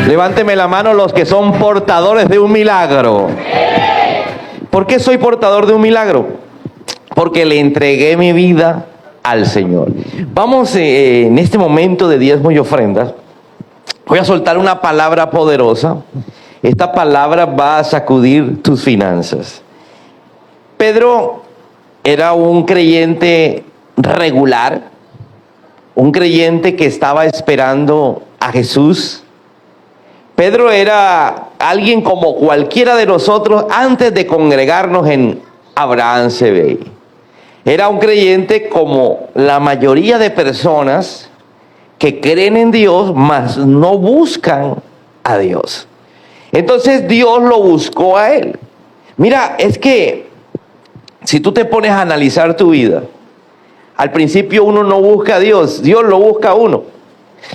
Levánteme la mano los que son portadores de un milagro. ¿Por qué soy portador de un milagro? Porque le entregué mi vida al Señor. Vamos en este momento de diezmos y ofrendas. Voy a soltar una palabra poderosa. Esta palabra va a sacudir tus finanzas. Pedro era un creyente regular, un creyente que estaba esperando a Jesús. Pedro era alguien como cualquiera de nosotros antes de congregarnos en Abraham CBI. Era un creyente como la mayoría de personas que creen en Dios, mas no buscan a Dios. Entonces Dios lo buscó a él. Mira, es que si tú te pones a analizar tu vida, al principio uno no busca a Dios, Dios lo busca a uno.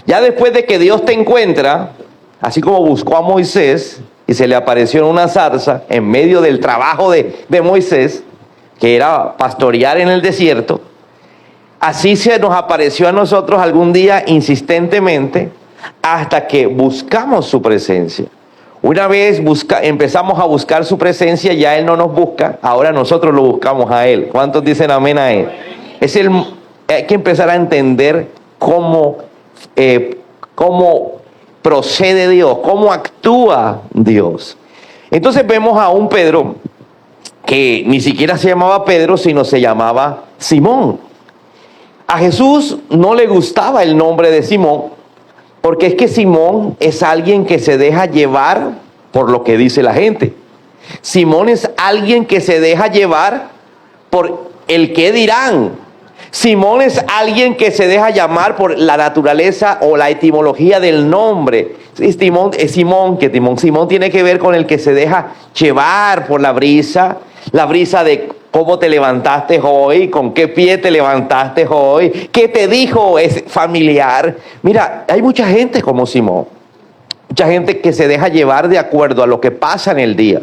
Ya después de que Dios te encuentra, así como buscó a Moisés y se le apareció en una zarza en medio del trabajo de Moisés, que era pastorear en el desierto, así se nos apareció a nosotros algún día insistentemente hasta que buscamos su presencia. Una vez empezamos a buscar su presencia, ya Él no nos busca, ahora nosotros lo buscamos a Él. ¿Cuántos dicen amén a Él? Hay que empezar a entender cómo procede Dios, cómo actúa Dios. Entonces vemos a un Pedro que ni siquiera se llamaba Pedro, sino se llamaba Simón. A Jesús no le gustaba el nombre de Simón, porque es que Simón es alguien que se deja llevar por lo que dice la gente. Simón es alguien que se deja llevar por el qué dirán. Simón es alguien que se deja llamar por la naturaleza o la etimología del nombre. Simón tiene que ver con el que se deja llevar por la brisa de cómo te levantaste hoy, con qué pie te levantaste hoy, qué te dijo ese familiar. Mira, hay mucha gente como Simón, mucha gente que se deja llevar de acuerdo a lo que pasa en el día.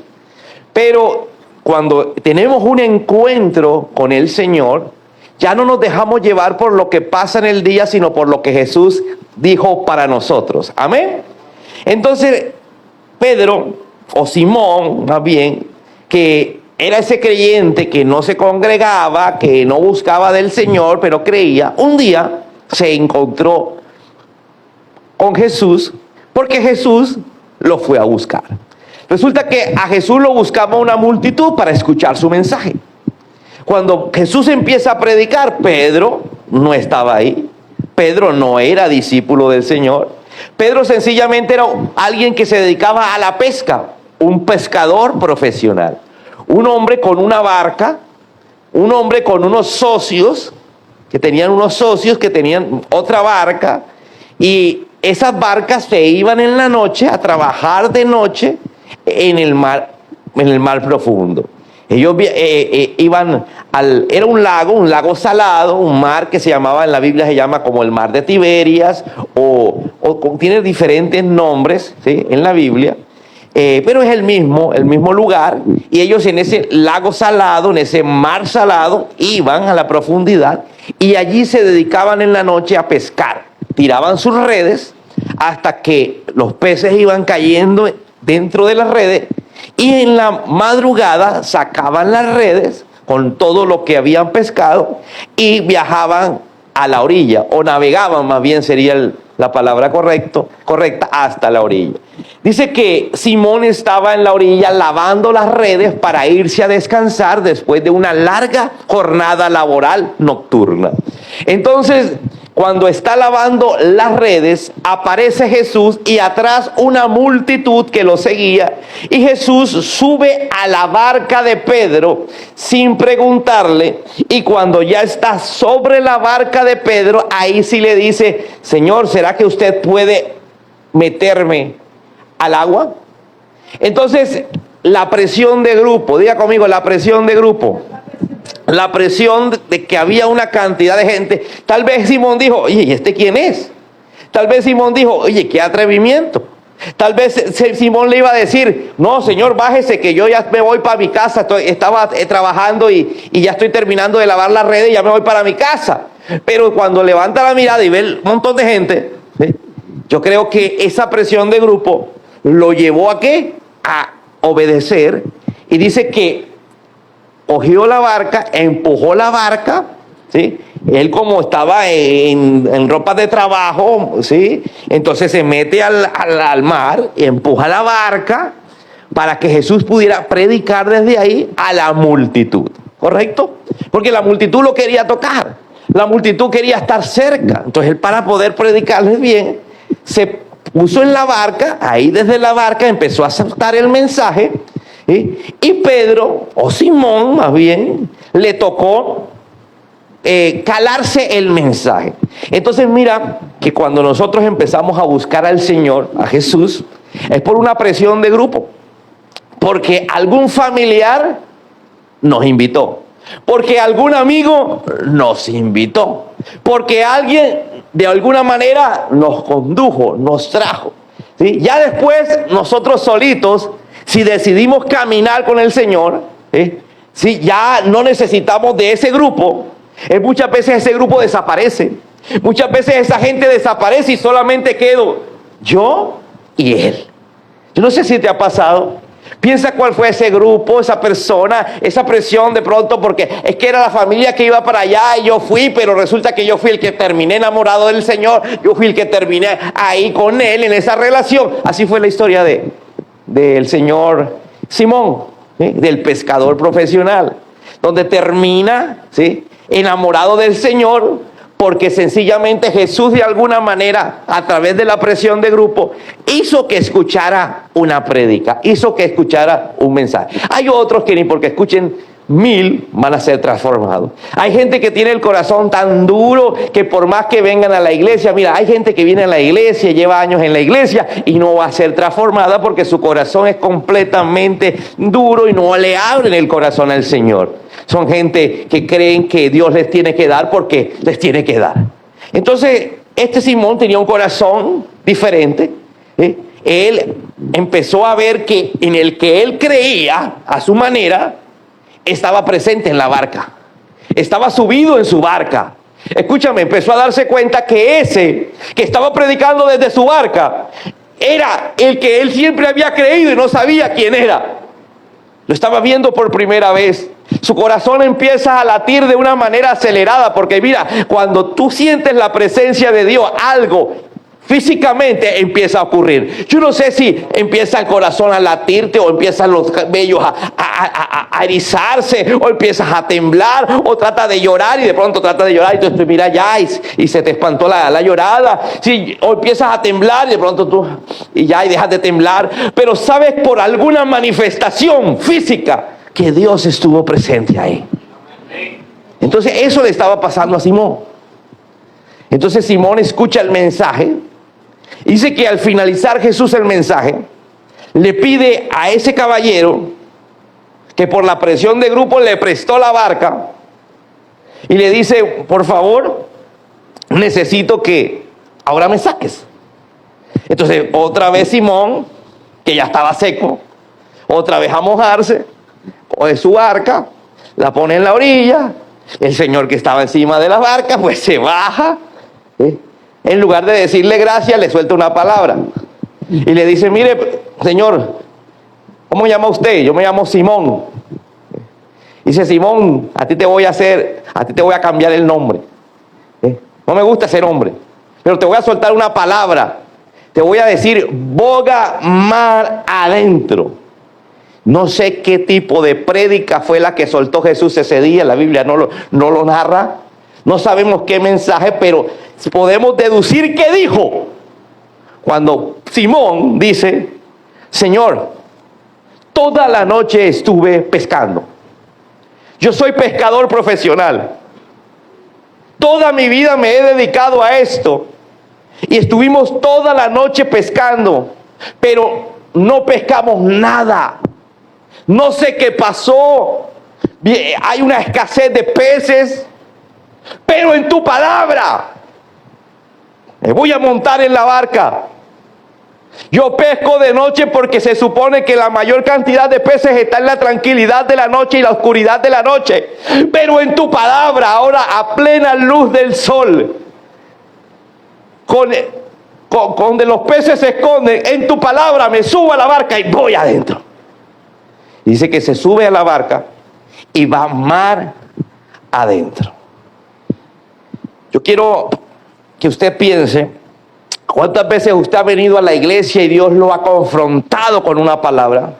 Pero cuando tenemos un encuentro con el Señor, ya no nos dejamos llevar por lo que pasa en el día, sino por lo que Jesús dijo para nosotros. Amén. Entonces, Pedro, o Simón más bien, que era ese creyente que no se congregaba, que no buscaba del Señor, pero creía, un día se encontró con Jesús, porque Jesús lo fue a buscar. Resulta que a Jesús lo buscaba una multitud para escuchar su mensaje. Cuando Jesús empieza a predicar, Pedro no estaba ahí. Pedro no era discípulo del Señor. Pedro sencillamente era alguien que se dedicaba a la pesca, un pescador profesional. Un hombre con una barca, un hombre con unos socios, que tenían otra barca, y esas barcas se iban en la noche a trabajar de noche en el mar profundo. Ellos iban era un lago salado, un mar que se llamaba, en la Biblia se llama como el mar de Tiberias, o tiene diferentes nombres, ¿sí?, en la Biblia, pero es el mismo lugar, y ellos en ese lago salado, en ese mar salado, iban a la profundidad, y allí se dedicaban en la noche a pescar. Tiraban sus redes hasta que los peces iban cayendo dentro de las redes, y en la madrugada sacaban las redes con todo lo que habían pescado y viajaban a la orilla, o navegaban, más bien sería la palabra correcta, hasta la orilla. Dice que Simón estaba en la orilla lavando las redes para irse a descansar después de una larga jornada laboral nocturna. Entonces, cuando está lavando las redes, aparece Jesús y atrás una multitud que lo seguía. Y Jesús sube a la barca de Pedro sin preguntarle. Y cuando ya está sobre la barca de Pedro, ahí sí le dice: Señor, ¿será que usted puede meterme al agua? Entonces, la presión de grupo, diga conmigo, la presión de grupo. La presión de que había una cantidad de gente. Tal vez Simón dijo: oye, ¿y este quién es? Tal vez Simón dijo: oye, qué atrevimiento. Tal vez Simón le iba a decir: no, Señor, bájese, que yo ya me voy para mi casa. Estaba trabajando y ya estoy terminando de lavar la red y ya me voy para mi casa. Pero cuando levanta la mirada y ve un montón de gente, ¿sí?, Yo creo que esa presión de grupo lo llevó ¿a qué? A obedecer. Y dice que cogió la barca, empujó la barca, ¿sí? Él como estaba en ropa de trabajo, ¿sí? Entonces se mete al mar y empuja la barca para que Jesús pudiera predicar desde ahí a la multitud, ¿correcto? Porque la multitud lo quería tocar, la multitud quería estar cerca. Entonces él, para poder predicarles bien, se puso en la barca, ahí desde la barca empezó a soltar el mensaje, ¿sí? Y Pedro, o Simón más bien, le tocó calarse el mensaje. Entonces mira que cuando nosotros empezamos a buscar al Señor, a Jesús, es por una presión de grupo, porque algún familiar nos invitó, porque algún amigo nos invitó, porque alguien de alguna manera nos condujo, nos trajo, ¿sí? Ya después nosotros solitos, si decidimos caminar con el Señor, ¿sí? Ya no necesitamos de ese grupo. Muchas veces ese grupo desaparece, muchas veces esa gente desaparece y solamente quedo yo y él. Yo no sé si te ha pasado. Piensa cuál fue ese grupo, esa persona, esa presión de pronto, porque es que era la familia que iba para allá y yo fui, pero resulta que yo fui el que terminé enamorado del Señor, yo fui el que terminé ahí con él en esa relación. Así fue la historia del señor Simón, ¿sí? Del pescador profesional, donde termina, ¿sí?, enamorado del Señor, porque sencillamente Jesús de alguna manera, a través de la presión de grupo, hizo que escuchara una prédica, hizo que escuchara un mensaje. Hay otros que ni porque escuchen 1000 van a ser transformados. Hay gente que tiene el corazón tan duro que por más que vengan a la iglesia, mira, hay gente que viene a la iglesia, lleva años en la iglesia y no va a ser transformada porque su corazón es completamente duro y no le abren el corazón al Señor. Son gente que creen que Dios les tiene que dar porque les tiene que dar. Entonces, este Simón tenía un corazón diferente. Él empezó a ver que en el que él creía, a su manera, estaba presente en la barca. Estaba subido en su barca. Escúchame, empezó a darse cuenta que ese que estaba predicando desde su barca era el que él siempre había creído y no sabía quién era. Lo estaba viendo por primera vez. Su corazón empieza a latir de una manera acelerada, porque mira, cuando tú sientes la presencia de Dios, algo físicamente empieza a ocurrir. Yo no sé si empieza el corazón a latirte o empiezan los vellos a erizarse o empiezas a temblar o trata de llorar y de pronto trata de llorar y tú mira ya y se te espantó la llorada. Sí, o empiezas a temblar y de pronto tú y ya y dejas de temblar, pero sabes por alguna manifestación física que Dios estuvo presente ahí. Entonces eso le estaba pasando a Simón. Entonces Simón escucha el mensaje. Dice que al finalizar Jesús el mensaje, le pide a ese caballero que por la presión de grupo le prestó la barca y le dice, por favor, necesito que ahora me saques. Entonces otra vez Simón, que ya estaba seco, otra vez a mojarse, coge su barca, la pone en la orilla, el señor que estaba encima de la barca pues se baja, en lugar de decirle gracias, le suelta una palabra. Y le dice, mire, señor, ¿cómo llama usted? Yo me llamo Simón. Dice, Simón, a ti te voy a cambiar el nombre. No me gusta ese nombre, pero te voy a soltar una palabra. Te voy a decir, boga mar adentro. No sé qué tipo de prédica fue la que soltó Jesús ese día. La Biblia no lo narra. No sabemos qué mensaje, pero podemos deducir qué dijo. Cuando Simón dice, Señor, toda la noche estuve pescando. Yo soy pescador profesional. Toda mi vida me he dedicado a esto. Y estuvimos toda la noche pescando, pero no pescamos nada. No sé qué pasó. Hay una escasez de peces. Pero en tu palabra me voy a montar en la barca. Yo pesco de noche porque se supone que la mayor cantidad de peces está en la tranquilidad de la noche y la oscuridad de la noche. Pero en tu palabra, ahora a plena luz del sol, con donde los peces se esconden, en tu palabra me subo a la barca y voy adentro. Dice que se sube a la barca y va mar adentro. Yo quiero que usted piense cuántas veces usted ha venido a la iglesia y Dios lo ha confrontado con una palabra,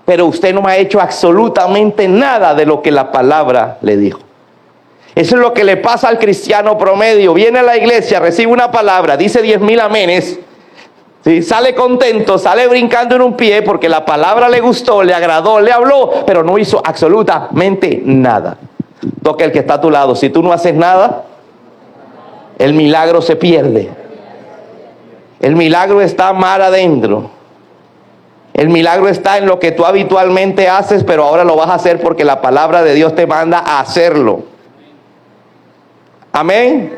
pero usted no ha hecho absolutamente nada de lo que la palabra le dijo. Eso es lo que le pasa al cristiano promedio. Viene a la iglesia, recibe una palabra, dice 10,000 amenes, ¿sí? Sale contento, sale brincando en un pie porque la palabra le gustó, le agradó, le habló, pero no hizo absolutamente nada. Toca el que está a tu lado. Si tú no haces nada, el milagro se pierde. El milagro está mar adentro. El milagro está en lo que tú habitualmente haces, pero ahora lo vas a hacer porque la palabra de Dios te manda a hacerlo. Amén.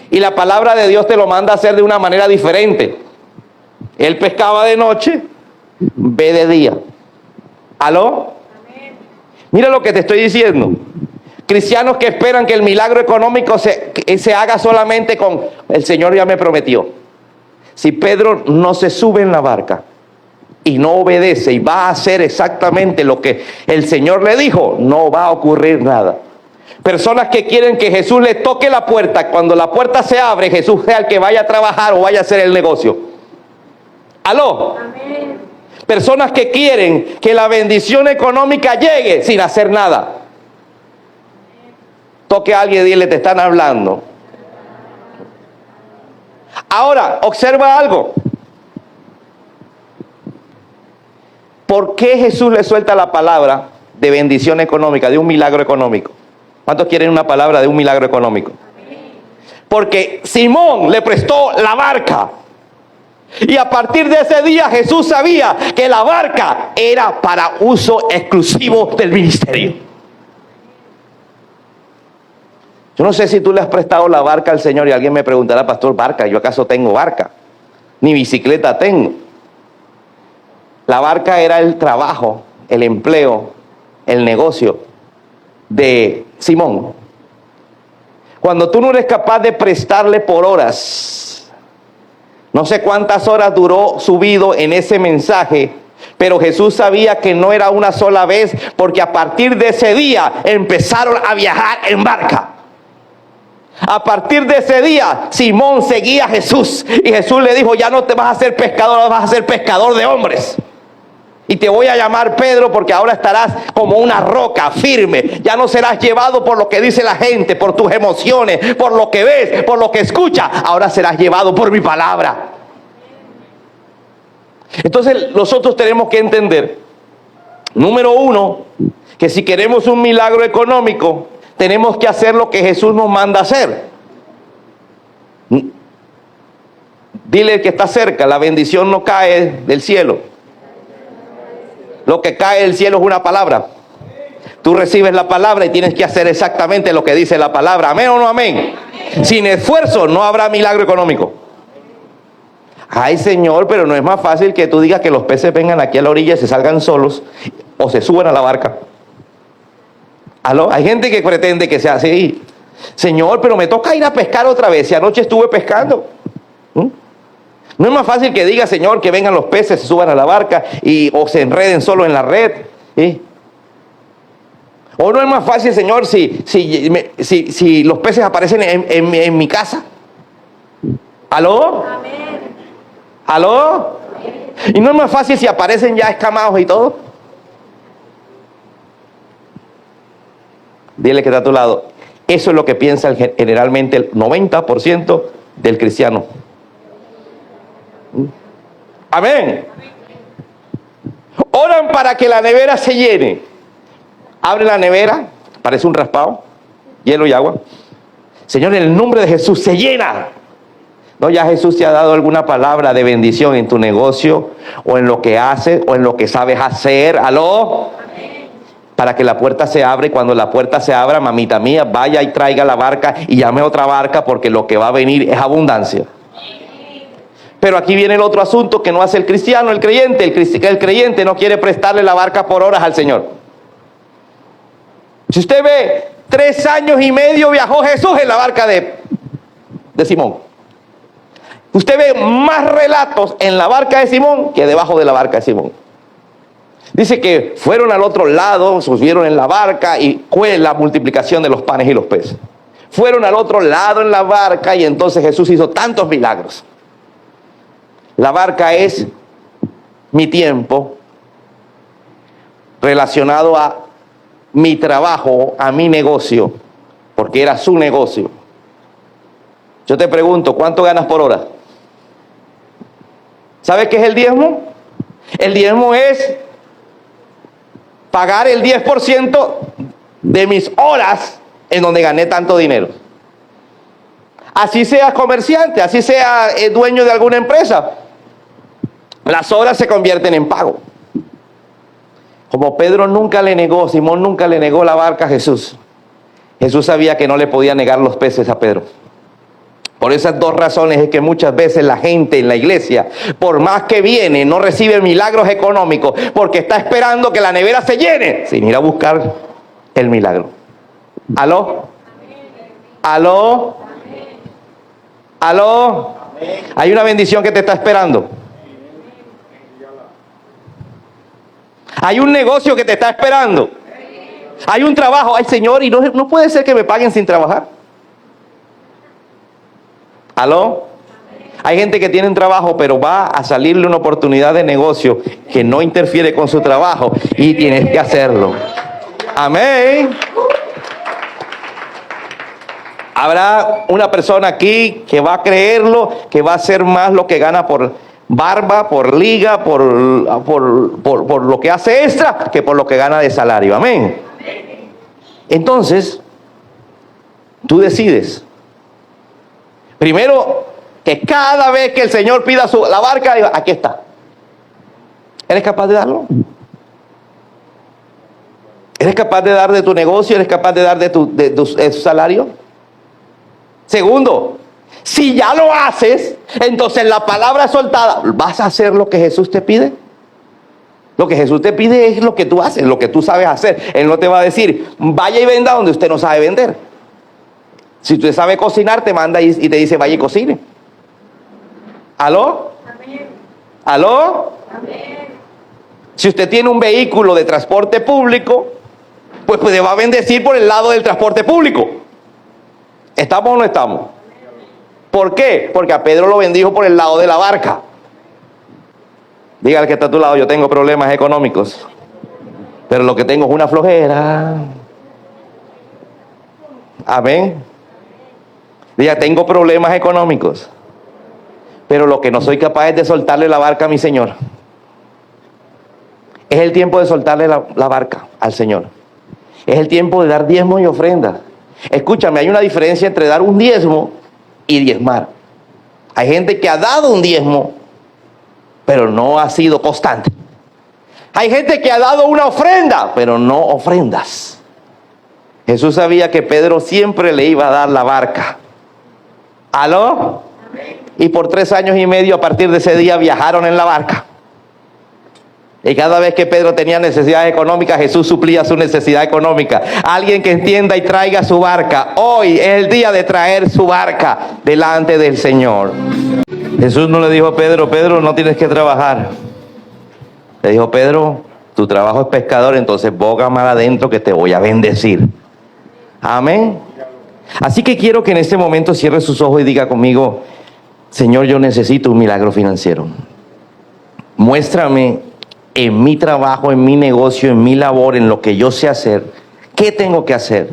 Y la palabra de Dios te lo manda a hacer de una manera diferente. Él pescaba de noche, ve de día. ¿Aló? Mira lo que te estoy diciendo. Cristianos que esperan que el milagro económico se haga solamente con el Señor ya me prometió. Si Pedro no se sube en la barca y no obedece y va a hacer exactamente lo que el Señor le dijo, no va a ocurrir nada. Personas que quieren que Jesús le toque la puerta, cuando la puerta se abre, Jesús sea el que vaya a trabajar o vaya a hacer el negocio. ¿Aló? Amén. Personas que quieren que la bendición económica llegue sin hacer nada. Toque a alguien y dile, te están hablando. Ahora, observa algo. ¿Por qué Jesús le suelta la palabra de bendición económica, de un milagro económico? ¿Cuántos quieren una palabra de un milagro económico? Porque Simón le prestó la barca. Y a partir de ese día Jesús sabía que la barca era para uso exclusivo del ministerio. Yo no sé si tú le has prestado la barca al Señor y alguien me preguntará, pastor, barca, ¿yo acaso tengo barca? Ni bicicleta tengo. La barca era el trabajo, el empleo, el negocio de Simón. Cuando tú no eres capaz de prestarle por horas, no sé cuántas horas duró subido en ese mensaje, pero Jesús sabía que no era una sola vez, porque a partir de ese día empezaron a viajar en barca. A partir de ese día, Simón seguía a Jesús y Jesús le dijo, ya no te vas a hacer pescador, ahora vas a ser pescador de hombres. Y te voy a llamar Pedro porque ahora estarás como una roca firme. Ya no serás llevado por lo que dice la gente, por tus emociones, por lo que ves, por lo que escuchas. Ahora serás llevado por mi palabra. Entonces nosotros tenemos que entender, número uno, que si queremos un milagro económico, tenemos que hacer lo que Jesús nos manda hacer. Dile al que está cerca, la bendición no cae del cielo. Lo que cae del cielo es una palabra. Tú recibes la palabra y tienes que hacer exactamente lo que dice la palabra. ¿Amén o no amén? Sin esfuerzo no habrá milagro económico. Ay, Señor, pero no es más fácil que tú digas que los peces vengan aquí a la orilla y se salgan solos o se suban a la barca. ¿Aló? Hay gente que pretende que sea así. Señor, pero me toca ir a pescar otra vez. Si anoche estuve pescando. No es más fácil que diga, Señor, que vengan los peces, se suban a la barca o se enreden solo en la red. O no es más fácil, Señor, si los peces aparecen en mi casa. ¿Aló? Amén. ¿Aló? Amén. Y no es más fácil si aparecen ya escamados y todo. Dile que está a tu lado. Eso es lo que piensa generalmente el 90% del cristiano. Amén. Oran para que la nevera se llene. Abre la nevera, parece un raspado, hielo y agua. Señor, en el nombre de Jesús, se llena. No, ya Jesús te ha dado alguna palabra de bendición en tu negocio, o en lo que haces, o en lo que sabes hacer. ¿Aló? Amén. Para que la puerta se abra, y cuando la puerta se abra, mamita mía, vaya y traiga la barca y llame otra barca, porque lo que va a venir es abundancia. Pero aquí viene el otro asunto que no hace el cristiano, el creyente. El creyente no quiere prestarle la barca por horas al Señor. Si usted ve, 3 años y medio viajó Jesús en la barca de Simón. Usted ve más relatos en la barca de Simón que debajo de la barca de Simón. Dice que fueron al otro lado, subieron en la barca y fue la multiplicación de los panes y los peces. Fueron al otro lado en la barca y entonces Jesús hizo tantos milagros. La barca es mi tiempo relacionado a mi trabajo, a mi negocio, porque era su negocio. Yo te pregunto, ¿cuánto ganas por hora? ¿Sabes qué es el diezmo? El diezmo es pagar el 10% de mis horas en donde gané tanto dinero. Así seas comerciante, así sea dueño de alguna empresa, las horas se convierten en pago. Como Pedro nunca le negó, Simón nunca le negó la barca a Jesús, Jesús sabía que no le podía negar los peces a Pedro. Por esas dos razones es que muchas veces la gente en la iglesia, por más que viene, no recibe milagros económicos, porque está esperando que la nevera se llene, sin ir a buscar el milagro. ¿Aló? ¿Aló? ¿Aló? Hay una bendición que te está esperando. Hay un negocio que te está esperando. Hay un trabajo. Ay, Señor, y no puede ser que me paguen sin trabajar. ¿Aló? Hay gente que tiene un trabajo, pero va a salirle una oportunidad de negocio que no interfiere con su trabajo y tienes que hacerlo. Amén. Habrá una persona aquí que va a creerlo, que va a hacer más lo que gana por barba, por liga, por lo que hace extra, que por lo que gana de salario. Amén. Entonces, tú decides. Primero, que cada vez que el Señor pida la barca, diga, aquí está. ¿Eres capaz de darlo? ¿Eres capaz de dar de tu negocio? ¿Eres capaz de dar de tu salario? Segundo, si ya lo haces, entonces la palabra soltada, ¿vas a hacer lo que Jesús te pide? Lo que Jesús te pide es lo que tú haces, lo que tú sabes hacer. Él no te va a decir, vaya y venda donde usted no sabe vender. Si usted sabe cocinar, te manda y te dice, vaya y cocine. ¿Aló? Amén. ¿Aló? Amén. Si usted tiene un vehículo de transporte público, pues le va a bendecir por el lado del transporte público. ¿Estamos o no estamos? ¿Por qué? Porque a Pedro lo bendijo por el lado de la barca. Dígale que está a tu lado, yo tengo problemas económicos, pero lo que tengo es una flojera. Amén. Diga, tengo problemas económicos, pero lo que no soy capaz es de soltarle la barca a mi Señor. Es el tiempo de soltarle la barca al Señor. Es el tiempo de dar diezmo y ofrenda. Escúchame, hay una diferencia entre dar un diezmo y diezmar. Hay gente que ha dado un diezmo, pero no ha sido constante. Hay gente que ha dado una ofrenda, pero no ofrendas. Jesús sabía que Pedro siempre le iba a dar la barca. ¿Aló? Y por 3 años y medio a partir de ese día viajaron en la barca. Y cada vez que Pedro tenía necesidades económicas, Jesús suplía su necesidad económica. Alguien que entienda y traiga su barca. Hoy es el día de traer su barca delante del Señor. Jesús no le dijo a Pedro, Pedro, no tienes que trabajar. Le dijo, Pedro, tu trabajo es pescador, entonces boga mar adentro que te voy a bendecir. Amén. Así que quiero que en este momento cierre sus ojos y diga conmigo, Señor, yo necesito un milagro financiero. Muéstrame en mi trabajo, en mi negocio, en mi labor, en lo que yo sé hacer, ¿qué tengo que hacer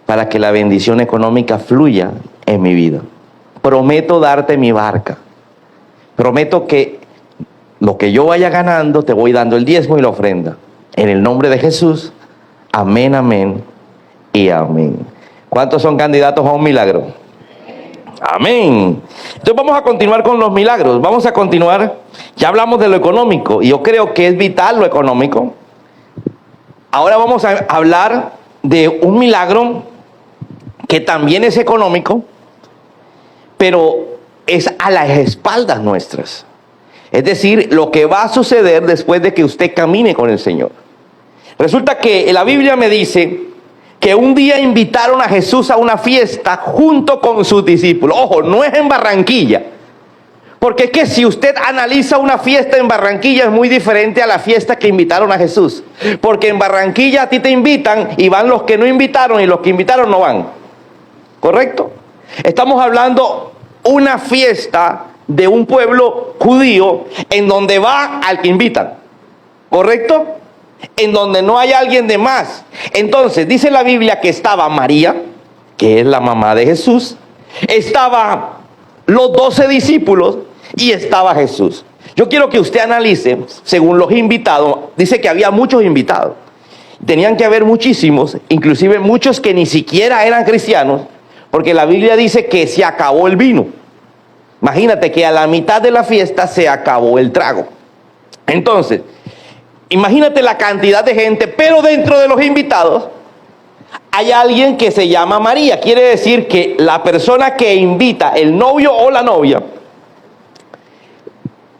para que la bendición económica fluya en mi vida? Prometo darte mi barca. Prometo que lo que yo vaya ganando, te voy dando el diezmo y la ofrenda. En el nombre de Jesús, amén, amén y amén. ¿Cuántos son candidatos a un milagro? Amén. Entonces vamos a continuar con los milagros. Vamos a continuar. Ya hablamos de lo económico y yo creo que es vital lo económico. Ahora vamos a hablar de un milagro que también es económico, pero es a las espaldas nuestras. Es decir, lo que va a suceder después de que usted camine con el Señor. Resulta que la Biblia me dice que un día invitaron a Jesús a una fiesta junto con sus discípulos. Ojo, no es en Barranquilla, Porque es que si usted analiza una fiesta en Barranquilla es muy diferente a la fiesta que invitaron a Jesús. Porque en Barranquilla a ti te invitan y van los que no invitaron y los que invitaron no van. ¿Correcto? Estamos hablando una fiesta de un pueblo judío en donde va al que invitan. ¿Correcto? En donde no hay alguien de más. Entonces dice la Biblia que estaba María, que es la mamá de Jesús, estaba los 12 discípulos y estaba Jesús. Yo quiero que usted analice, según los invitados, dice que había muchos invitados. Tenían que haber muchísimos, inclusive muchos que ni siquiera eran cristianos, porque la Biblia dice que se acabó el vino. Imagínate que a la mitad de la fiesta se acabó el trago. Entonces, imagínate la cantidad de gente, pero dentro de los invitados hay alguien que se llama María. Quiere decir que la persona que invita, el novio o la novia,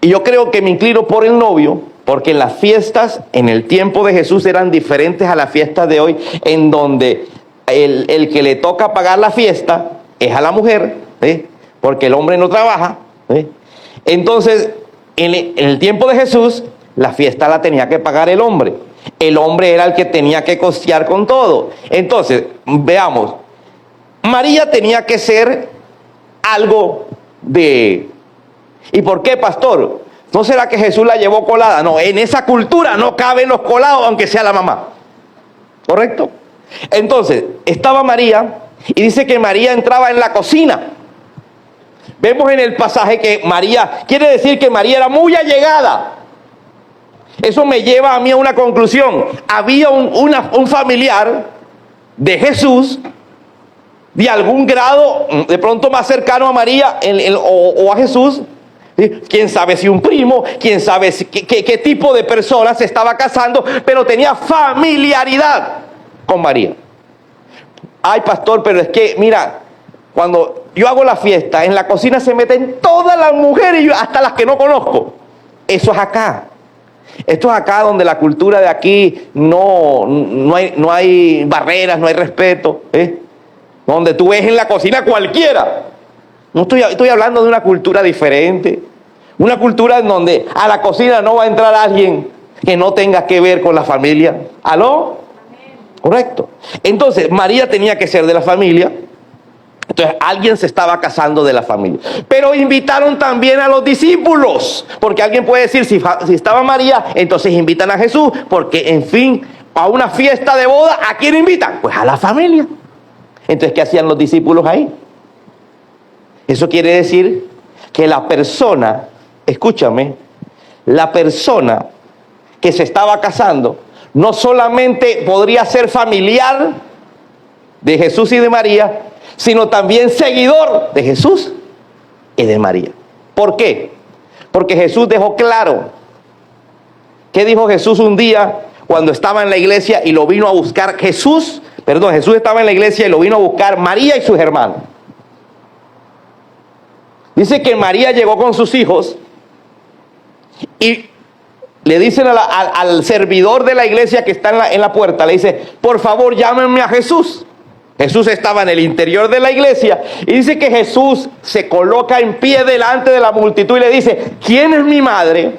y yo creo que me inclino por el novio, porque las fiestas en el tiempo de Jesús eran diferentes a las fiestas de hoy, en donde el que le toca pagar la fiesta es a la mujer, porque el hombre no trabaja. Entonces, en el tiempo de Jesús, la fiesta la tenía que pagar el hombre. El hombre era el que tenía que costear con todo. Entonces, veamos, María tenía que ser algo de... ¿Y por qué, pastor? ¿No será que Jesús la llevó colada? No, en esa cultura no caben los colados, aunque sea la mamá. ¿Correcto? Entonces, estaba María y dice que María entraba en la cocina. Vemos en el pasaje que María, quiere decir que María era muy allegada. Eso me lleva a mí a una conclusión. Había un familiar de Jesús, de algún grado, de pronto más cercano a María o a Jesús. ¿Sí? Quién sabe si un primo, quién sabe qué tipo de persona se estaba casando, pero tenía familiaridad con María. Ay, pastor, pero es que, mira, cuando yo hago la fiesta, en la cocina se meten todas las mujeres, hasta las que no conozco. Eso es acá. Esto es acá donde la cultura de aquí no hay barreras, no hay respeto. Donde tú ves en la cocina cualquiera. No estoy hablando de una cultura diferente. Una cultura en donde a la cocina no va a entrar alguien que no tenga que ver con la familia. ¿Aló? Amén. Correcto. Entonces, María tenía que ser de la familia. Entonces, alguien se estaba casando de la familia. Pero invitaron también a los discípulos. Porque alguien puede decir, si estaba María, entonces invitan a Jesús. Porque, en fin, a una fiesta de boda, ¿a quién invitan? Pues a la familia. Entonces, ¿qué hacían los discípulos ahí? Eso quiere decir que la persona, escúchame, la persona que se estaba casando no solamente podría ser familiar de Jesús y de María, sino también seguidor de Jesús y de María. ¿Por qué? Porque Jesús dejó claro. ¿Qué dijo Jesús un día cuando estaba en la iglesia y lo vino a buscar? Jesús estaba en la iglesia y lo vino a buscar María y sus hermanos. Dice que María llegó con sus hijos y le dicen al servidor de la iglesia que está en la puerta, le dice, por favor llámenme a Jesús. Jesús estaba en el interior de la iglesia y dice que Jesús se coloca en pie delante de la multitud y le dice, ¿quién es mi madre?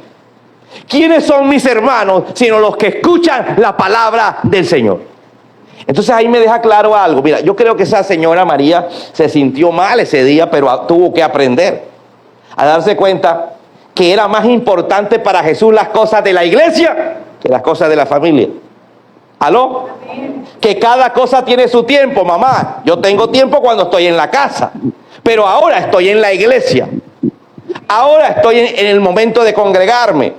¿Quiénes son mis hermanos? Sino los que escuchan la palabra del Señor. Entonces ahí me deja claro algo. Mira, yo creo que esa señora María se sintió mal ese día, pero tuvo que aprender a darse cuenta que era más importante para Jesús las cosas de la iglesia que las cosas de la familia. ¿Aló? Que cada cosa tiene su tiempo, mamá. Yo tengo tiempo cuando estoy en la casa, pero ahora estoy en la iglesia. Ahora estoy en el momento de congregarme,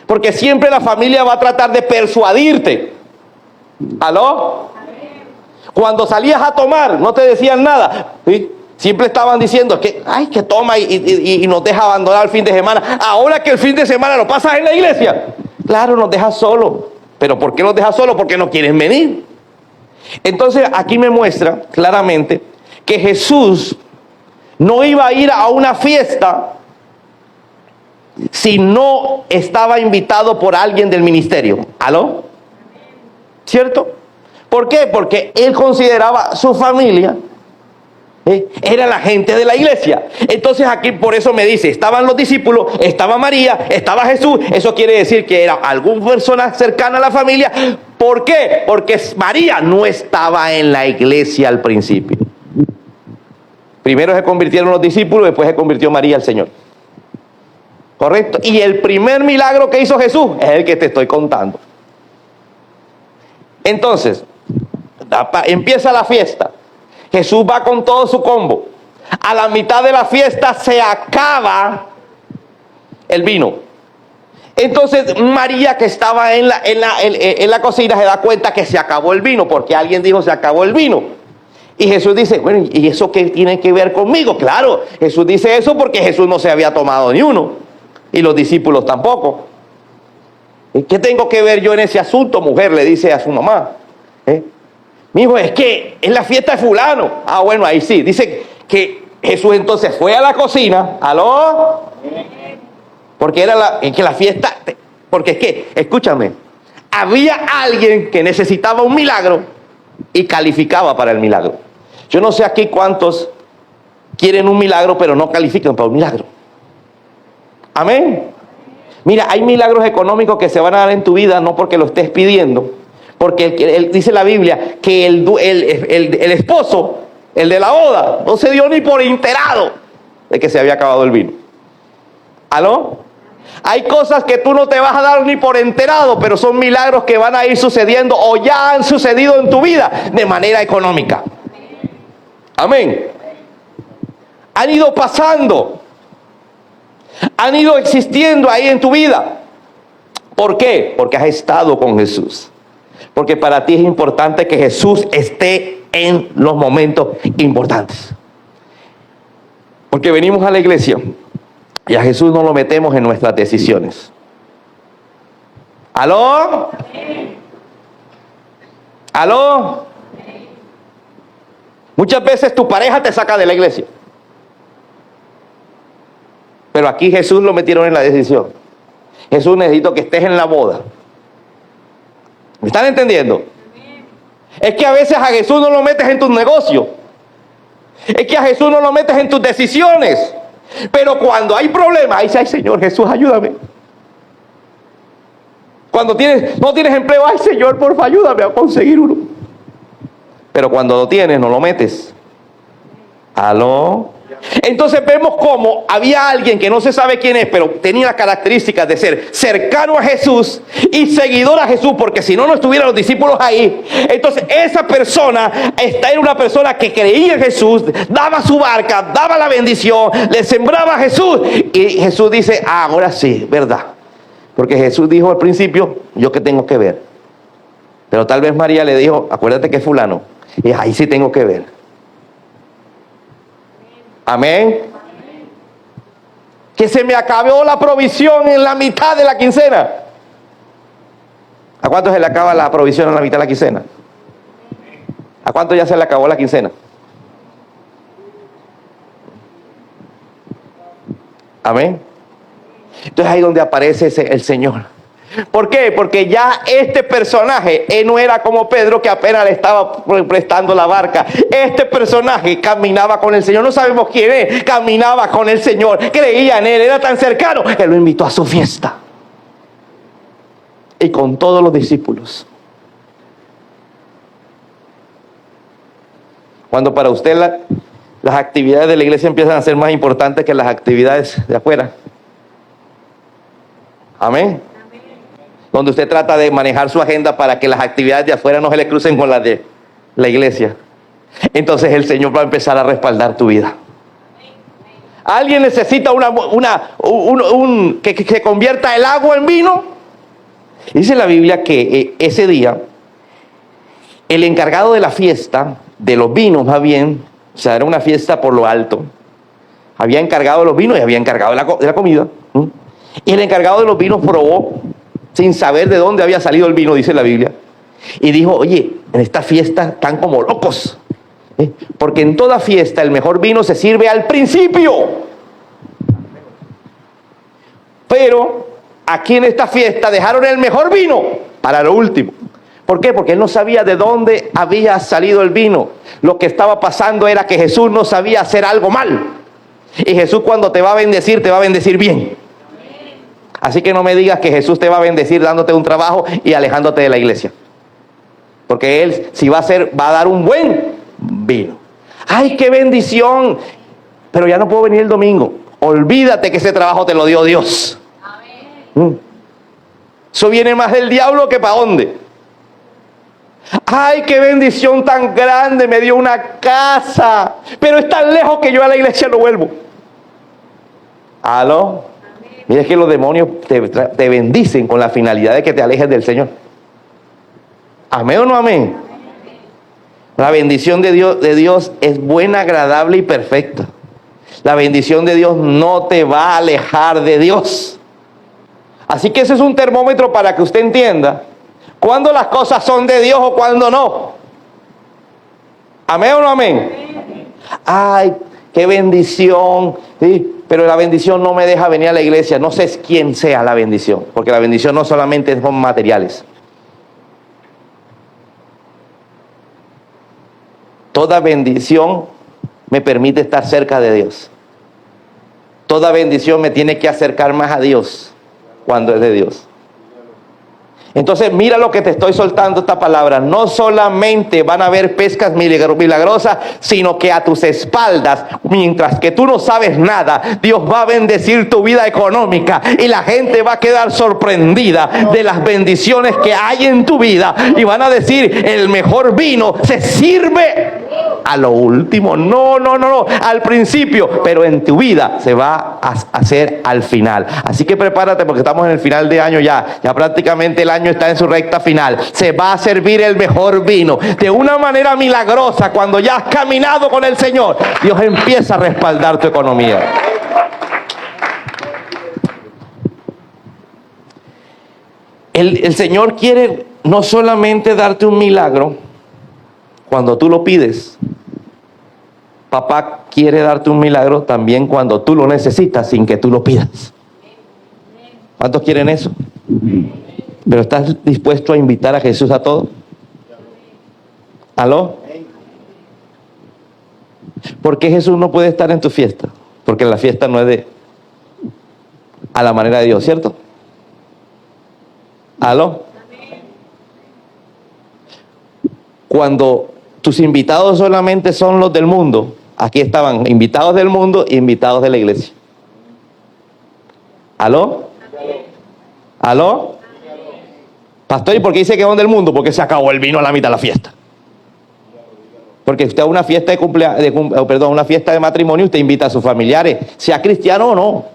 porque siempre la familia va a tratar de persuadirte. ¿Aló? Cuando salías a tomar, no te decían nada. ¿Sí? Siempre estaban diciendo que toma y nos deja abandonar el fin de semana. Ahora que el fin de semana lo pasas en la iglesia, claro, nos dejas solo. ¿Pero por qué nos dejas solo? Porque no quieren venir. Entonces aquí me muestra claramente que Jesús no iba a ir a una fiesta si no estaba invitado por alguien del ministerio. ¿Aló? ¿Cierto? ¿Por qué? Porque él consideraba su familia Era la gente de la iglesia. Entonces aquí por eso me dice, estaban los discípulos, estaba María, estaba Jesús. Eso quiere decir que era alguna persona cercana a la familia. ¿Por qué? Porque María no estaba en la iglesia al principio. Primero se convirtieron los discípulos, después se convirtió María al Señor. ¿Correcto? Y el primer milagro que hizo Jesús es el que te estoy contando. Entonces, empieza la fiesta. Jesús va con todo su combo. A la mitad de la fiesta se acaba el vino. Entonces María, que estaba en la cocina, se da cuenta que se acabó el vino, porque alguien dijo se acabó el vino. Y Jesús dice, bueno, ¿y eso qué tiene que ver conmigo? Claro, Jesús dice eso porque Jesús no se había tomado ni uno, y los discípulos tampoco. ¿Qué tengo que ver yo en ese asunto, mujer? Le dice a su mamá. Mijo, es que es la fiesta de fulano. Ah, bueno, ahí sí. Dice que Jesús entonces fue a la cocina. ¿Aló? Porque era que la fiesta, porque es que, escúchame, había alguien que necesitaba un milagro y calificaba para el milagro. Yo no sé aquí cuántos quieren un milagro, pero no califican para un milagro. Amén. Mira, hay milagros económicos que se van a dar en tu vida no porque lo estés pidiendo. Porque dice la Biblia que el esposo, el de la boda, no se dio ni por enterado de que se había acabado el vino. ¿Aló? Hay cosas que tú no te vas a dar ni por enterado, pero son milagros que van a ir sucediendo o ya han sucedido en tu vida de manera económica. Amén. Han ido pasando. Han ido existiendo ahí en tu vida. ¿Por qué? Porque has estado con Jesús. Porque para ti es importante que Jesús esté en los momentos importantes. Porque venimos a la iglesia y a Jesús no lo metemos en nuestras decisiones. ¿Aló? ¿Aló? Muchas veces tu pareja te saca de la iglesia. Pero aquí Jesús lo metieron en la decisión. Jesús, necesito que estés en la boda. ¿Me están entendiendo? Es que a veces a Jesús no lo metes en tus negocios. Es que a Jesús no lo metes en tus decisiones. Pero cuando hay problemas, ahí dice, ay Señor, Jesús, ayúdame. Cuando no tienes empleo, ay Señor, por favor, ayúdame a conseguir uno. Pero cuando lo tienes, no lo metes. ¿Aló? Entonces vemos cómo había alguien que no se sabe quién es, pero tenía las características de ser cercano a Jesús y seguidor a Jesús, porque si no, no estuvieran los discípulos ahí. Entonces esa persona era una persona que creía en Jesús, daba su barca, daba la bendición, le sembraba a Jesús. Y Jesús dice, ahora sí, verdad. Porque Jesús dijo al principio, yo qué tengo que ver. Pero tal vez María le dijo, acuérdate que es fulano. Y ahí sí tengo que ver. Amén. Que se me acabó la provisión en la mitad de la quincena. ¿A cuánto se le acaba la provisión en la mitad de la quincena? ¿A cuánto ya se le acabó la quincena? Amén. Entonces ahí donde aparece el Señor. ¿Por qué? Porque ya este personaje, él no era como Pedro que apenas le estaba prestando la barca. Este personaje caminaba con el Señor. No sabemos quién es. Caminaba con el Señor. Creía en él. Era tan cercano que lo invitó a su fiesta. Y con todos los discípulos. Cuando para usted las actividades de la iglesia empiezan a ser más importantes que las actividades de afuera. Amén. Donde usted trata de manejar su agenda para que las actividades de afuera no se le crucen con las de la iglesia. Entonces el Señor va a empezar a respaldar tu vida. ¿Alguien necesita que se convierta el agua en vino? Dice la Biblia que ese día el encargado de la fiesta, de los vinos más bien, o sea, era una fiesta por lo alto, había encargado de los vinos y había encargado de la comida. Y el encargado de los vinos probó, sin saber de dónde había salido el vino, dice la Biblia, y dijo, oye, en esta fiesta están como locos, porque en toda fiesta el mejor vino se sirve al principio, pero aquí en esta fiesta dejaron el mejor vino para lo último, ¿Por qué? Porque él no sabía de dónde había salido el vino. Lo que estaba pasando era que Jesús no sabía hacer algo mal. Y Jesús, cuando te va a bendecir bien. Así que no me digas que Jesús te va a bendecir dándote un trabajo y alejándote de la iglesia. Porque Él, si va a dar un buen vino. ¡Ay, qué bendición! Pero ya no puedo venir el domingo. Olvídate que ese trabajo te lo dio Dios. Eso viene más del diablo que para dónde. ¡Ay, qué bendición tan grande! Me dio una casa. Pero es tan lejos que yo a la iglesia no vuelvo. ¿Aló? Mira, es que los demonios te bendicen con la finalidad de que te alejes del Señor. ¿Amén o no amén? La bendición de Dios es buena, agradable y perfecta. La bendición de Dios no te va a alejar de Dios. Así que ese es un termómetro para que usted entienda cuándo las cosas son de Dios o cuándo no. ¿Amén o no amén? Ay, qué bendición, ¿sí? Pero la bendición no me deja venir a la iglesia. No sé quién sea la bendición, porque la bendición no solamente son materiales. Toda bendición me permite estar cerca de Dios. Toda bendición me tiene que acercar más a Dios cuando es de Dios. Entonces mira lo que te estoy soltando esta palabra. No solamente van a haber pescas milagrosas, sino que a tus espaldas, mientras que tú no sabes nada, Dios va a bendecir tu vida económica y la gente va a quedar sorprendida de las bendiciones que hay en tu vida y van a decir, el mejor vino se sirve a lo último, no, al principio, pero en tu vida se va a hacer al final. Así que prepárate porque estamos en el final de año ya prácticamente el año está en su recta final. Se va a servir el mejor vino de una manera milagrosa. Cuando ya has caminado con el Señor, Dios empieza a respaldar tu economía. El Señor quiere no solamente darte un milagro cuando tú lo pides. Papá quiere darte un milagro también cuando tú lo necesitas sin que tú lo pidas. ¿Cuántos quieren eso? ¿Pero estás dispuesto a invitar a Jesús a todo? ¿Aló? ¿Por qué Jesús no puede estar en tu fiesta? Porque la fiesta no es a la manera de Dios, ¿cierto? ¿Aló? Cuando tus invitados solamente son los del mundo, aquí estaban invitados del mundo e invitados de la iglesia. ¿Aló? ¿Aló? Pastor, ¿y por qué dice que son del mundo? Porque se acabó el vino a la mitad de la fiesta. Porque usted a una fiesta una fiesta de matrimonio, usted invita a sus familiares, sea cristiano o no.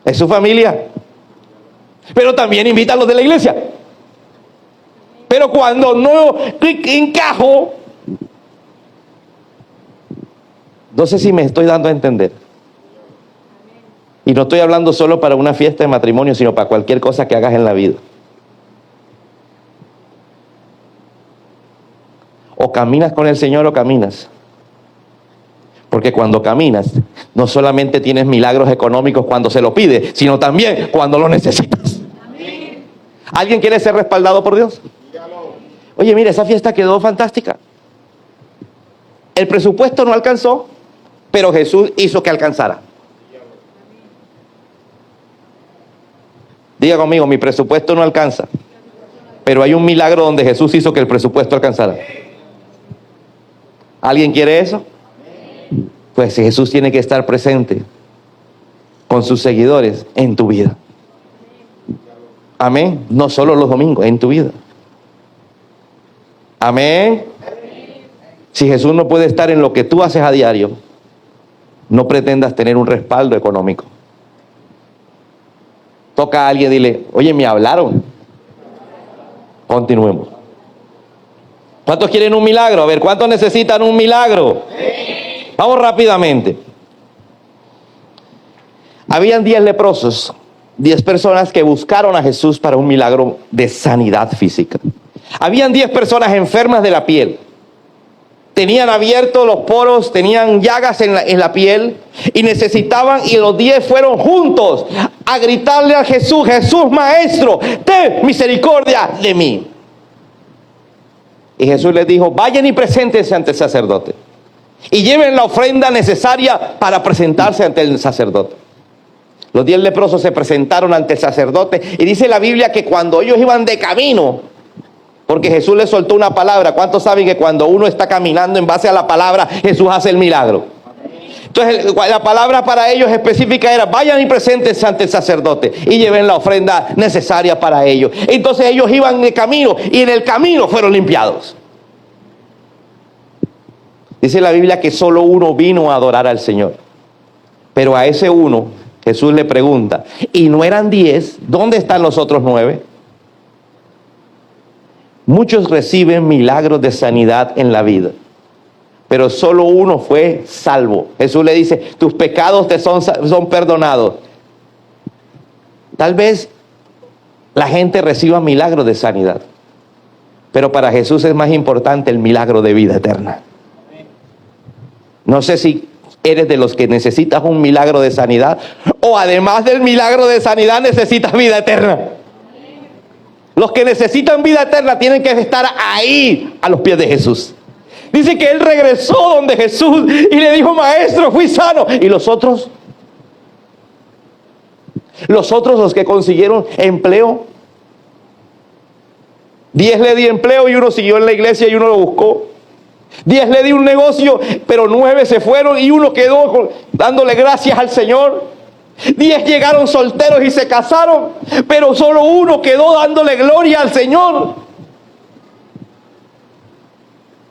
Es su familia. Pero también invita a los de la iglesia. Pero cuando no encajo, no sé si me estoy dando a entender. Y no estoy hablando solo para una fiesta de matrimonio, sino para cualquier cosa que hagas en la vida. O caminas con el Señor o caminas. Porque cuando caminas, no solamente tienes milagros económicos cuando se lo pide, sino también cuando lo necesitas. ¿Alguien quiere ser respaldado por Dios? Oye, mira, esa fiesta quedó fantástica. El presupuesto no alcanzó, pero Jesús hizo que alcanzara. Diga conmigo, mi presupuesto no alcanza, pero hay un milagro donde Jesús hizo que el presupuesto alcanzara. ¿Alguien quiere eso? Pues Jesús tiene que estar presente con sus seguidores en tu vida. Amén. No solo los domingos, en tu vida. Amén. Si Jesús no puede estar en lo que tú haces a diario, no pretendas tener un respaldo económico. Toca a alguien y dile, oye, me hablaron. Continuemos. ¿Cuántos quieren un milagro? A ver, ¿cuántos necesitan un milagro? Sí. Vamos rápidamente. Habían 10 leprosos, 10 personas que buscaron a Jesús para un milagro de sanidad física. Habían 10 personas enfermas de la piel. Tenían abiertos los poros, tenían llagas en la piel y necesitaban, y los 10 fueron juntos a gritarle a Jesús, Jesús maestro, ten misericordia de mí. Y Jesús les dijo, vayan y preséntense ante el sacerdote. Y lleven la ofrenda necesaria para presentarse ante el sacerdote. Los 10 leprosos se presentaron ante el sacerdote. Y dice la Biblia que cuando ellos iban de camino, porque Jesús les soltó una palabra. ¿Cuántos saben que cuando uno está caminando en base a la palabra, Jesús hace el milagro? Entonces la palabra para ellos específica era, vayan y preséntense ante el sacerdote y lleven la ofrenda necesaria para ellos. Entonces ellos iban de camino y en el camino fueron limpiados. Dice la Biblia que solo uno vino a adorar al Señor. Pero a ese uno, Jesús le pregunta, ¿y no eran 10? ¿Dónde están los otros 9? Muchos reciben milagros de sanidad en la vida, pero solo uno fue salvo. Jesús le dice, tus pecados te son perdonados. Tal vez la gente reciba milagros de sanidad, pero para Jesús es más importante el milagro de vida eterna. No sé si eres de los que necesitas un milagro de sanidad o además del milagro de sanidad necesitas vida eterna. Los que necesitan vida eterna tienen que estar ahí a los pies de Jesús. Dice que él regresó donde Jesús y le dijo, maestro, fui sano. ¿Y los otros? Los que consiguieron empleo. 10 le di empleo y uno siguió en la iglesia y uno lo buscó. 10 le di un negocio, pero 9 se fueron y uno quedó dándole gracias al Señor. 10 llegaron solteros y se casaron, pero solo uno quedó dándole gloria al Señor.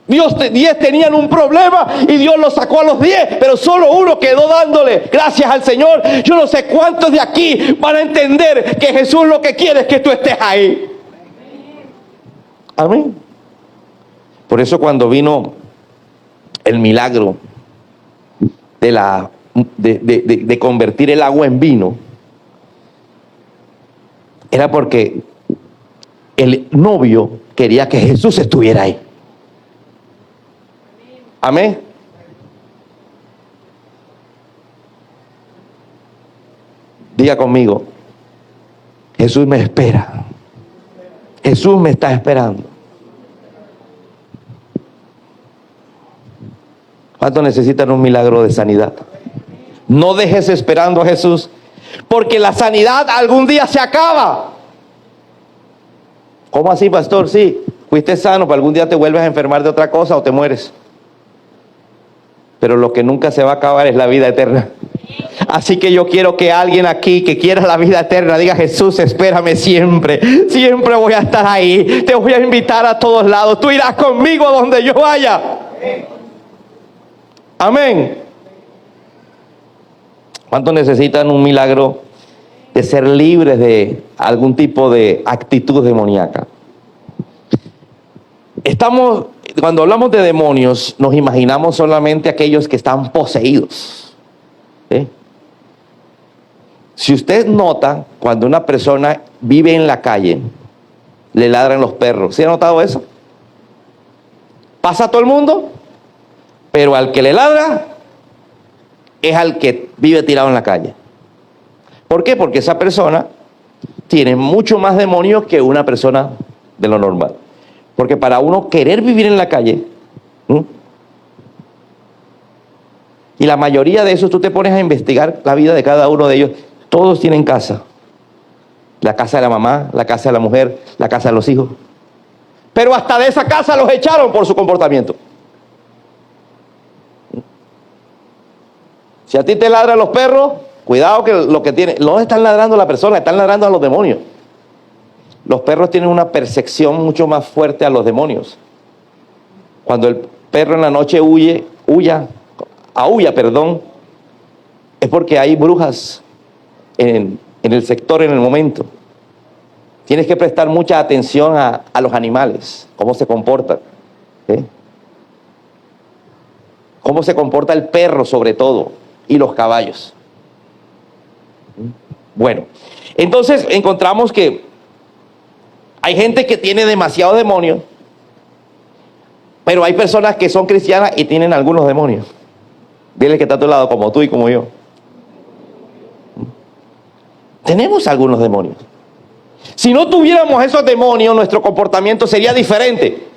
10 tenían un problema y Dios los sacó a los 10, pero solo uno quedó dándole gracias al Señor. Yo no sé cuántos de aquí van a entender que Jesús lo que quiere es que tú estés ahí. Amén. Por eso cuando vino el milagro de convertir el agua en vino, era porque el novio quería que Jesús estuviera ahí. Amén. Diga conmigo, Jesús me espera. Jesús me está esperando. ¿Cuántos necesitan un milagro de sanidad? No dejes esperando a Jesús, porque la sanidad algún día se acaba. ¿Cómo así, pastor? Sí, fuiste sano, pero algún día te vuelves a enfermar de otra cosa o te mueres. Pero lo que nunca se va a acabar es la vida eterna. Así que yo quiero que alguien aquí que quiera la vida eterna diga, Jesús, espérame siempre. Siempre voy a estar ahí. Te voy a invitar a todos lados. Tú irás conmigo a donde yo vaya. Amén. ¿Cuántos necesitan un milagro de ser libres de algún tipo de actitud demoníaca? Cuando hablamos de demonios, nos imaginamos solamente aquellos que están poseídos. ¿Sí? Si usted nota, cuando una persona vive en la calle, le ladran los perros. ¿Sí ha notado eso? ¿Pasa a todo el mundo? Pero al que le ladra es al que vive tirado en la calle. ¿Por qué? Porque esa persona tiene mucho más demonios que una persona de lo normal. Porque para uno querer vivir en la calle, y la mayoría de esos, tú te pones a investigar la vida de cada uno de ellos, todos tienen casa. La casa de la mamá, la casa de la mujer, la casa de los hijos. Pero hasta de esa casa los echaron por su comportamiento. Si a ti te ladran los perros, cuidado que lo que tiene, no están ladrando a la persona, están ladrando a los demonios. Los perros tienen una percepción mucho más fuerte a los demonios. Cuando el perro en la noche aúlla, es porque hay brujas en el sector en el momento. Tienes que prestar mucha atención a los animales, cómo se comportan. ¿Sí? Cómo se comporta el perro sobre todo, y los caballos. Bueno, entonces encontramos que hay gente que tiene demasiados demonios, pero hay personas que son cristianas y tienen algunos demonios. Dile que está a tu lado, como tú y como yo. Tenemos algunos demonios. Si no tuviéramos esos demonios, nuestro comportamiento sería diferente.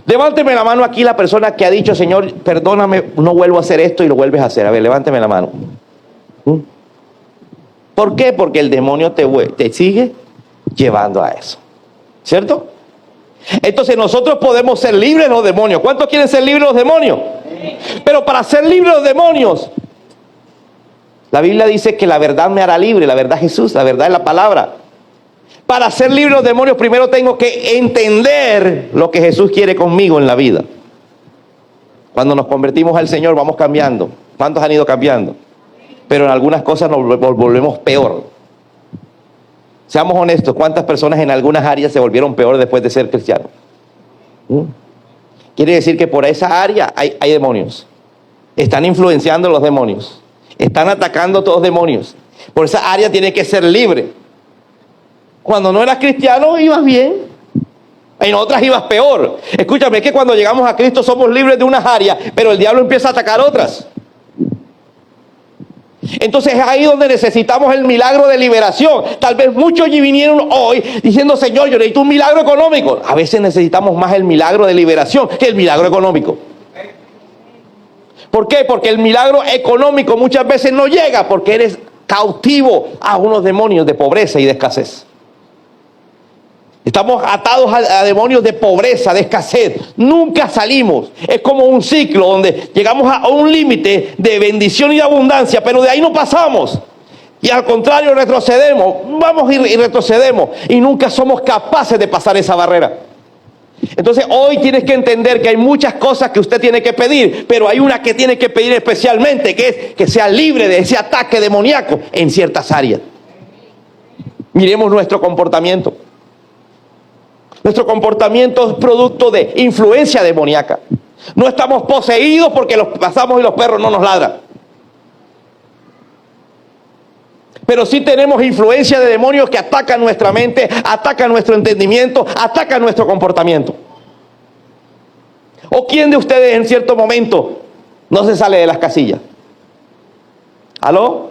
Levánteme la mano aquí la persona que ha dicho, Señor, perdóname, no vuelvo a hacer esto, y lo vuelves a hacer. A ver, levánteme la mano. ¿Por qué? Porque el demonio te sigue llevando a eso. ¿Cierto? Entonces nosotros podemos ser libres de los demonios. ¿Cuántos quieren ser libres de los demonios? Pero para ser libres de los demonios, la Biblia dice que la verdad me hará libre. La verdad es Jesús, la verdad es la palabra. Para ser libre de los demonios, primero tengo que entender lo que Jesús quiere conmigo en la vida. Cuando nos convertimos al Señor, vamos cambiando. ¿Cuántos han ido cambiando? Pero en algunas cosas nos volvemos peor. Seamos honestos, ¿cuántas personas en algunas áreas se volvieron peor después de ser cristianos? Quiere decir que por esa área hay demonios. Están influenciando los demonios. Están atacando a todos los demonios. Por esa área tiene que ser libre. Cuando no eras cristiano ibas bien, en otras ibas peor. Escúchame, es que cuando llegamos a Cristo somos libres de unas áreas, pero el diablo empieza a atacar otras. Entonces es ahí donde necesitamos el milagro de liberación. Tal vez muchos allí vinieron hoy diciendo, Señor, yo necesito un milagro económico. A veces necesitamos más el milagro de liberación que el milagro económico. ¿Por qué? Porque el milagro económico muchas veces no llega porque eres cautivo a unos demonios de pobreza y de escasez. Estamos atados a demonios de pobreza, de escasez. Nunca salimos. Es como un ciclo donde llegamos a un límite de bendición y de abundancia, pero de ahí no pasamos. Y al contrario, retrocedemos. Vamos y retrocedemos. Y nunca somos capaces de pasar esa barrera. Entonces hoy tienes que entender que hay muchas cosas que usted tiene que pedir, pero hay una que tiene que pedir especialmente, que es que sea libre de ese ataque demoníaco en ciertas áreas. Miremos nuestro comportamiento. Nuestro comportamiento es producto de influencia demoníaca. No estamos poseídos porque los pasamos y los perros no nos ladran. Pero sí tenemos influencia de demonios que atacan nuestra mente, atacan nuestro entendimiento, atacan nuestro comportamiento. ¿O quién de ustedes en cierto momento no se sale de las casillas? ¿Aló?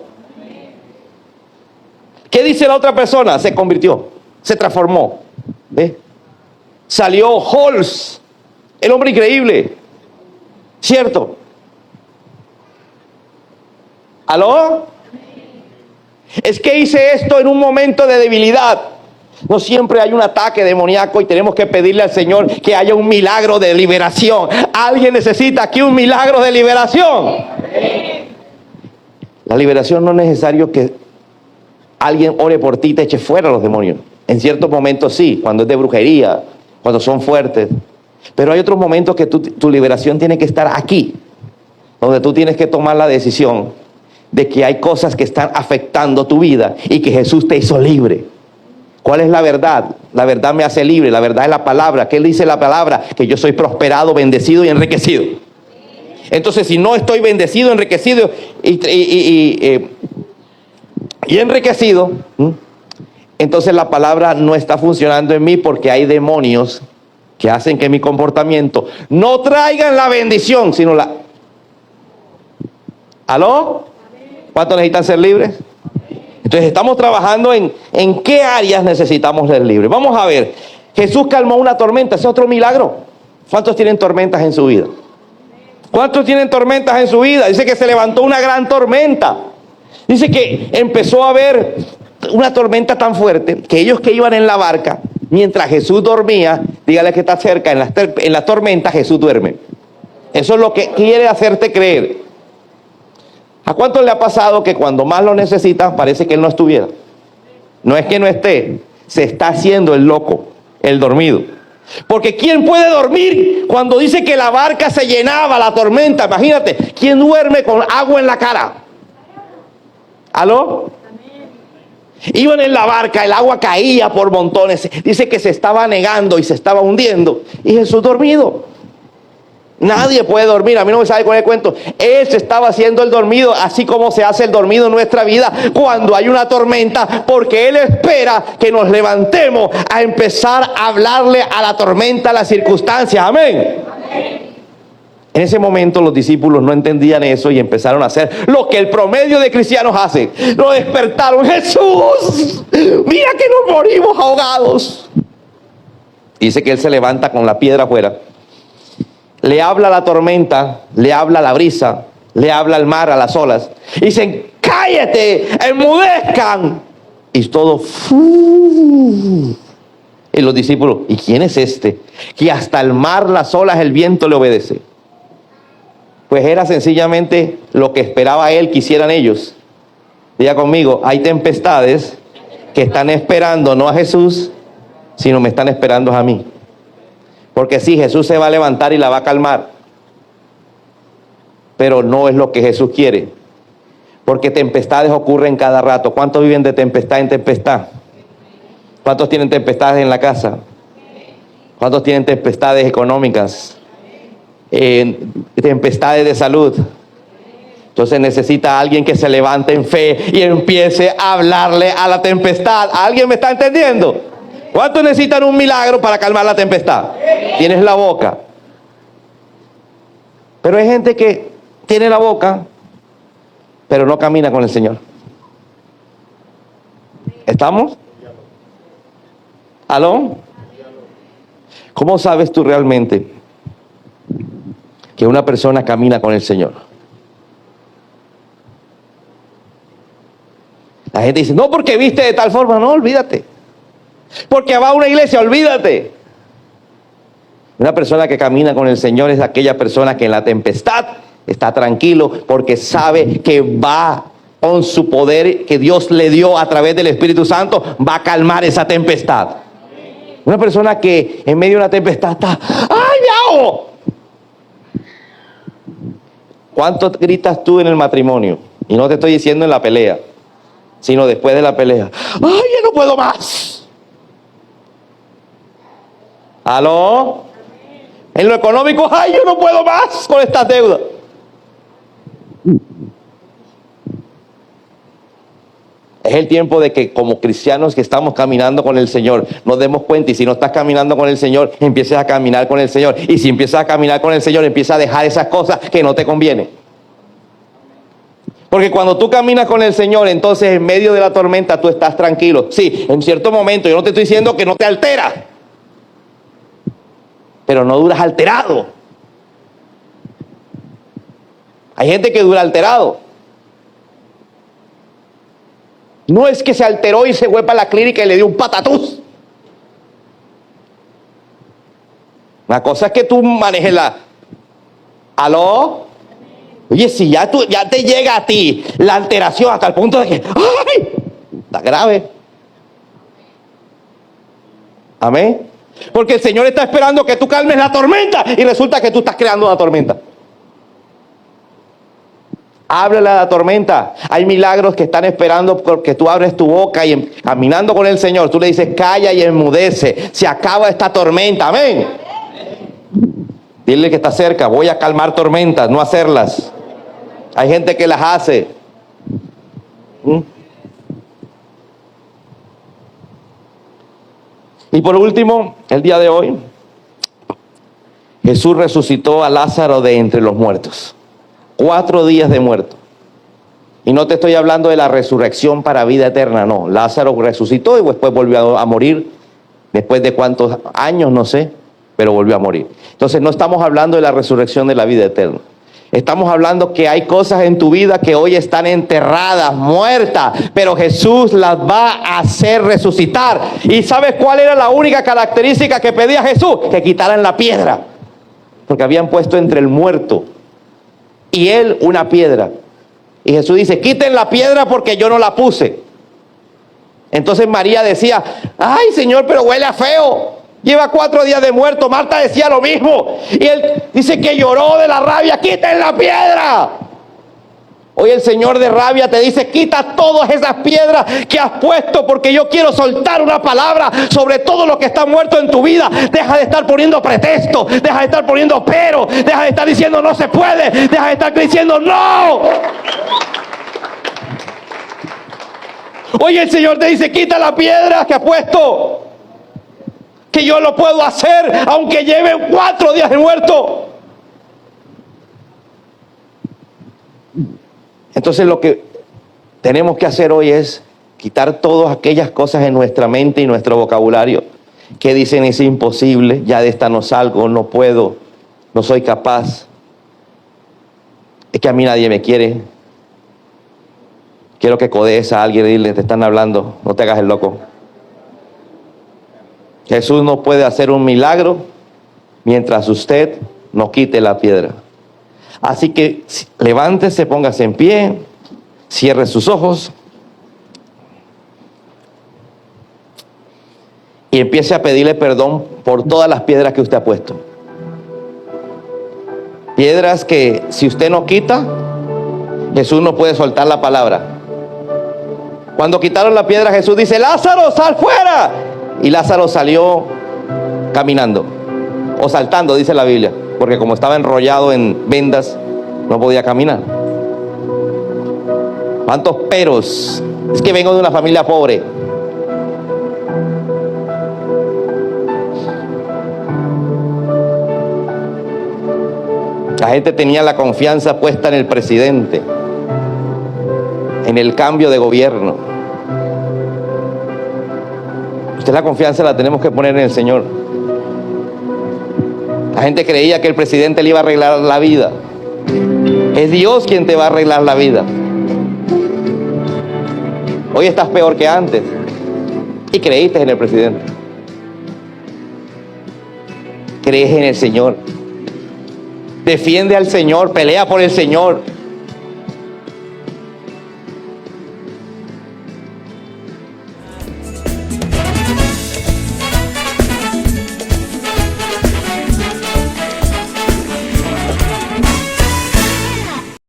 ¿Qué dice la otra persona? Se convirtió, se transformó. ¿Ve? Salió Halls, el hombre increíble. ¿Cierto? ¿Aló? Es que hice esto en un momento de debilidad. No siempre hay un ataque demoníaco y tenemos que pedirle al Señor que haya un milagro de liberación. ¿Alguien necesita aquí un milagro de liberación? La liberación no es necesario que alguien ore por ti y te eche fuera los demonios. En ciertos momentos sí, cuando es de brujería, cuando son fuertes. Pero hay otros momentos que tu liberación tiene que estar aquí, donde tú tienes que tomar la decisión de que hay cosas que están afectando tu vida y que Jesús te hizo libre. ¿Cuál es la verdad? La verdad me hace libre, la verdad es la palabra. ¿Qué dice la palabra? Que yo soy prosperado, bendecido y enriquecido. Entonces, si no estoy bendecido, enriquecido y enriquecido, entonces la palabra no está funcionando en mí porque hay demonios que hacen que mi comportamiento no traigan la bendición, sino la... ¿Aló? ¿Cuántos necesitan ser libres? Entonces estamos trabajando en qué áreas necesitamos ser libres. Vamos a ver, Jesús calmó una tormenta, ese es otro milagro. ¿Cuántos tienen tormentas en su vida? ¿Cuántos tienen tormentas en su vida? Dice que se levantó una gran tormenta. Dice que empezó a haber una tormenta tan fuerte que ellos que iban en la barca, mientras Jesús dormía, dígale que está cerca, en la tormenta Jesús duerme. Eso es lo que quiere hacerte creer. ¿A cuántos le ha pasado que cuando más lo necesitan parece que Él no estuviera? No es que no esté, se está haciendo el loco, el dormido. Porque ¿quién puede dormir cuando dice que la barca se llenaba, la tormenta? Imagínate, ¿quién duerme con agua en la cara? ¿Aló? Iban en la barca, el agua caía por montones. Dice que se estaba anegando y se estaba hundiendo. Y Jesús dormido. Nadie puede dormir, a mí no me sabe cuál es el cuento. Él se estaba haciendo el dormido, así como se hace el dormido en nuestra vida cuando hay una tormenta, porque Él espera que nos levantemos a empezar a hablarle a la tormenta, a las circunstancias. Amén. En ese momento los discípulos no entendían eso y empezaron a hacer lo que el promedio de cristianos hace. Lo despertaron: Jesús, mira que nos morimos ahogados. Dice que Él se levanta con la piedra afuera le habla a la tormenta, le habla a la brisa, le habla al mar, a las olas. Y dicen, cállate, enmudezcan. Y todo. Y los discípulos, ¿y quién es este? Que hasta el mar, las olas, el viento le obedece. Pues era sencillamente lo que esperaba él que hicieran ellos. Diga conmigo, hay tempestades que están esperando no a Jesús, sino me están esperando a mí. Porque sí, Jesús se va a levantar y la va a calmar, pero no es lo que Jesús quiere. Porque tempestades ocurren cada rato. ¿Cuántos viven de tempestad en tempestad? ¿Cuántos tienen tempestades en la casa? ¿Cuántos tienen tempestades económicas? Tempestades de salud. Entonces necesita alguien que se levante en fe y empiece a hablarle a la tempestad. ¿Alguien me está entendiendo? ¿Cuántos necesitan un milagro para calmar la tempestad? Tienes la boca. Pero hay gente que tiene la boca, pero no camina con el Señor. ¿Estamos? ¿Aló? ¿Cómo sabes tú realmente que una persona camina con el Señor? La gente dice, no, porque viste de tal forma. No, olvídate. Porque va a una iglesia, olvídate. Una persona que camina con el Señor es aquella persona que en la tempestad está tranquilo porque sabe que va con su poder que Dios le dio a través del Espíritu Santo, va a calmar esa tempestad. Una persona que en medio de una tempestad está, ¡ay, me ahogo! ¿Cuánto gritas tú en el matrimonio? Y no te estoy diciendo en la pelea, sino después de la pelea. ¡Ay, ya no puedo más! ¿Aló? En lo económico, ¡ay, yo no puedo más con estas deudas! Es el tiempo de que como cristianos que estamos caminando con el Señor nos demos cuenta, y si no estás caminando con el Señor, empieces a caminar con el Señor, y si empiezas a caminar con el Señor, empieza a dejar esas cosas que no te convienen. Porque cuando tú caminas con el Señor, entonces en medio de la tormenta tú estás tranquilo. Sí, en cierto momento, yo no te estoy diciendo que no te alteras, pero no duras alterado. Hay gente que dura alterado. No es que se alteró y se fue para la clínica y le dio un patatús. Una cosa es que tú manejes la... ¿Aló? Oye, si ya te llega a ti la alteración hasta el punto de que... ¡ay! Está grave. Amén. Porque el Señor está esperando que tú calmes la tormenta y resulta que tú estás creando una tormenta. Háblale a la tormenta. Hay milagros que están esperando porque tú abres tu boca y caminando con el Señor, tú le dices, calla y enmudece. Se acaba esta tormenta. Amén. Dile que está cerca, voy a calmar tormentas, no hacerlas. Hay gente que las hace. Y por último, el día de hoy, Jesús resucitó a Lázaro de entre los muertos. 4 días de muerto. Y no te estoy hablando de la resurrección para vida eterna, no. Lázaro resucitó y después volvió a morir. Después de cuántos años, no sé, pero volvió a morir. Entonces no estamos hablando de la resurrección de la vida eterna. Estamos hablando que hay cosas en tu vida que hoy están enterradas, muertas, pero Jesús las va a hacer resucitar. ¿Y sabes cuál era la única característica que pedía Jesús? Que quitaran la piedra. Porque habían puesto entre el muerto y él una piedra. Y Jesús dice, quiten la piedra porque yo no la puse. Entonces María decía, ay Señor, pero huele a feo. Lleva 4 días de muerto. Marta decía lo mismo. Y él dice que lloró de la rabia, quiten la piedra. Hoy el Señor de rabia te dice, quita todas esas piedras que has puesto, porque yo quiero soltar una palabra sobre todo lo que está muerto en tu vida. Deja de estar poniendo pretextos, deja de estar poniendo pero, deja de estar diciendo no se puede, deja de estar diciendo no. Hoy el Señor te dice, quita la piedra que has puesto, que yo lo puedo hacer aunque lleve 4 días de muerto. Entonces lo que tenemos que hacer hoy es quitar todas aquellas cosas en nuestra mente y nuestro vocabulario que dicen es imposible, ya de esta no salgo, no puedo, no soy capaz, es que a mí nadie me quiere. Quiero que codees a alguien y dile, te están hablando, no te hagas el loco. Jesús no puede hacer un milagro mientras usted no quite la piedra. Así que levántese, póngase en pie, cierre sus ojos y empiece a pedirle perdón por todas las piedras que usted ha puesto. Piedras que si usted no quita, Jesús no puede soltar la palabra. Cuando quitaron la piedra, Jesús dice, Lázaro, sal fuera. Y Lázaro salió caminando o saltando, dice la Biblia, porque como estaba enrollado en vendas, no podía caminar. ¿Cuántos peros? Es que vengo de una familia pobre. La gente tenía la confianza puesta en el presidente, en el cambio de gobierno. La confianza la tenemos que poner en el Señor. La gente creía que el presidente le iba a arreglar la vida. Es Dios quien te va a arreglar la vida. Hoy estás peor que antes y creíste en el presidente. Crees en el Señor. Defiende al Señor, pelea por el Señor.